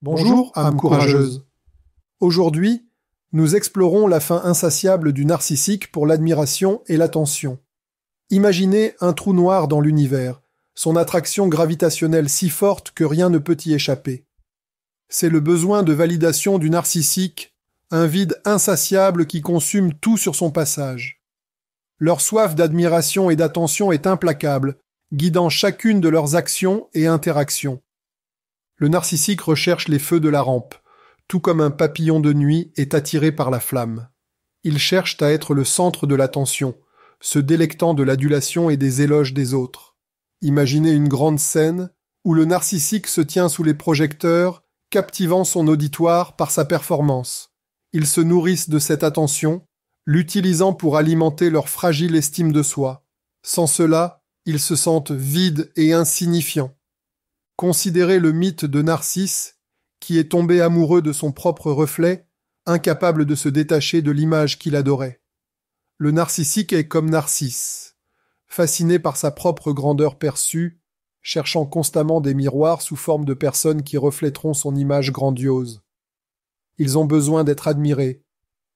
Bonjour, âme courageuse. Aujourd'hui, nous explorons la fin insatiable du narcissique pour l'admiration et l'attention. Imaginez un trou noir dans l'univers, son attraction gravitationnelle si forte que rien ne peut y échapper. C'est le besoin de validation du narcissique, un vide insatiable qui consume tout sur son passage. Leur soif d'admiration et d'attention est implacable, guidant chacune de leurs actions et interactions. Le narcissique recherche les feux de la rampe, tout comme un papillon de nuit est attiré par la flamme. Ils cherchent à être le centre de l'attention, se délectant de l'adulation et des éloges des autres. Imaginez une grande scène où le narcissique se tient sous les projecteurs, captivant son auditoire par sa performance. Ils se nourrissent de cette attention, l'utilisant pour alimenter leur fragile estime de soi. Sans cela, ils se sentent vides et insignifiants. Considérez le mythe de Narcisse, qui est tombé amoureux de son propre reflet, incapable de se détacher de l'image qu'il adorait. Le narcissique est comme Narcisse, fasciné par sa propre grandeur perçue, cherchant constamment des miroirs sous forme de personnes qui reflèteront son image grandiose. Ils ont besoin d'être admirés,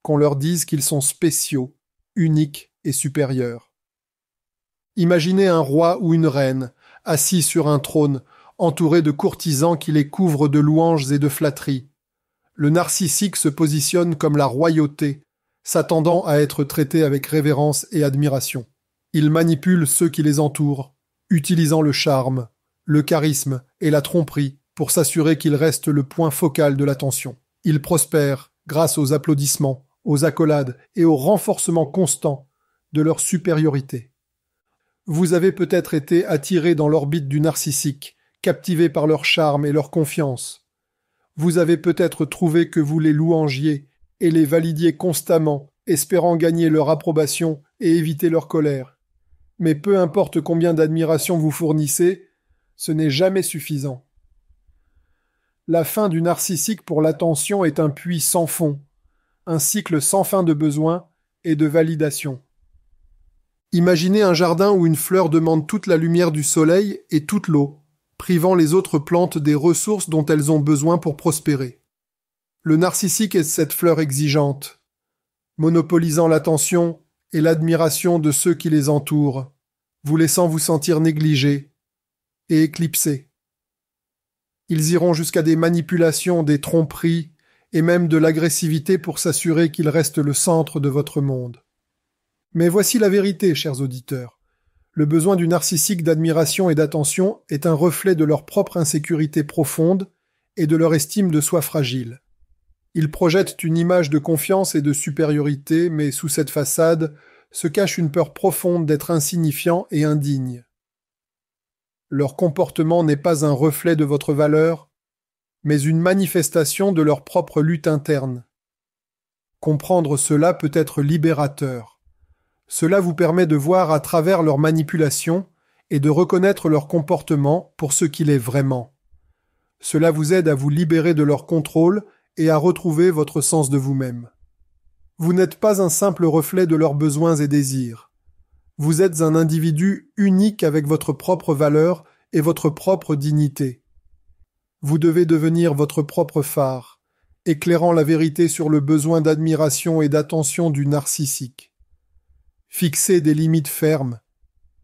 qu'on leur dise qu'ils sont spéciaux, uniques et supérieurs. Imaginez un roi ou une reine, assis sur un trône, entouré de courtisans qui les couvrent de louanges et de flatteries. Le narcissique se positionne comme la royauté, s'attendant à être traité avec révérence et admiration. Il manipule ceux qui les entourent, utilisant le charme, le charisme et la tromperie pour s'assurer qu'il reste le point focal de l'attention. Il prospère grâce aux applaudissements, aux accolades et au renforcement constant de leur supériorité. Vous avez peut-être été attiré dans l'orbite du narcissique, captivé par leur charme et leur confiance. Vous avez peut-être trouvé que vous les louangiez et les validiez constamment, espérant gagner leur approbation et éviter leur colère. Mais peu importe combien d'admiration vous fournissez, ce n'est jamais suffisant. La fin du narcissique pour l'attention est un puits sans fond, un cycle sans fin de besoins et de validation. Imaginez un jardin où une fleur demande toute la lumière du soleil et toute l'eau, privant les autres plantes des ressources dont elles ont besoin pour prospérer. Le narcissique est cette fleur exigeante, monopolisant l'attention et l'admiration de ceux qui les entourent, vous laissant vous sentir négligé et éclipsé. Ils iront jusqu'à des manipulations, des tromperies et même de l'agressivité pour s'assurer qu'ils restent le centre de votre monde. Mais voici la vérité, chers auditeurs. Le besoin du narcissique d'admiration et d'attention est un reflet de leur propre insécurité profonde et de leur estime de soi fragile. Ils projettent une image de confiance et de supériorité, mais sous cette façade se cache une peur profonde d'être insignifiant et indigne. Leur comportement n'est pas un reflet de votre valeur, mais une manifestation de leur propre lutte interne. Comprendre cela peut être libérateur. Cela vous permet de voir à travers leur manipulation et de reconnaître leur comportement pour ce qu'il est vraiment. Cela vous aide à vous libérer de leur contrôle et à retrouver votre sens de vous-même. Vous n'êtes pas un simple reflet de leurs besoins et désirs. Vous êtes un individu unique avec votre propre valeur et votre propre dignité. Vous devez devenir votre propre phare, éclairant la vérité sur le besoin d'admiration et d'attention du narcissique. Fixez des limites fermes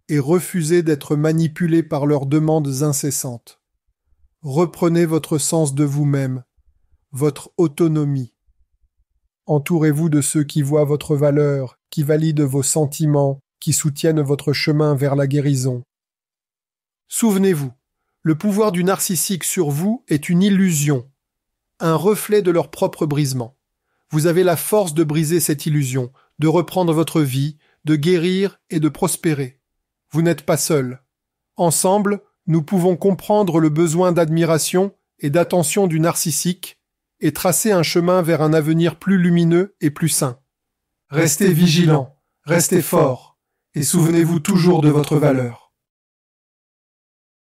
et refusez d'être manipulé par leurs demandes incessantes. Reprenez votre sens de vous-même, votre autonomie. Entourez-vous de ceux qui voient votre valeur, qui valident vos sentiments, qui soutiennent votre chemin vers la guérison. Souvenez-vous, le pouvoir du narcissique sur vous est une illusion, un reflet de leur propre brisement. Vous avez la force de briser cette illusion, de reprendre votre vie, de guérir et de prospérer. Vous n'êtes pas seul. Ensemble, nous pouvons comprendre le besoin d'admiration et d'attention du narcissique et tracer un chemin vers un avenir plus lumineux et plus sain. Restez vigilants, restez forts et souvenez-vous toujours de votre valeur.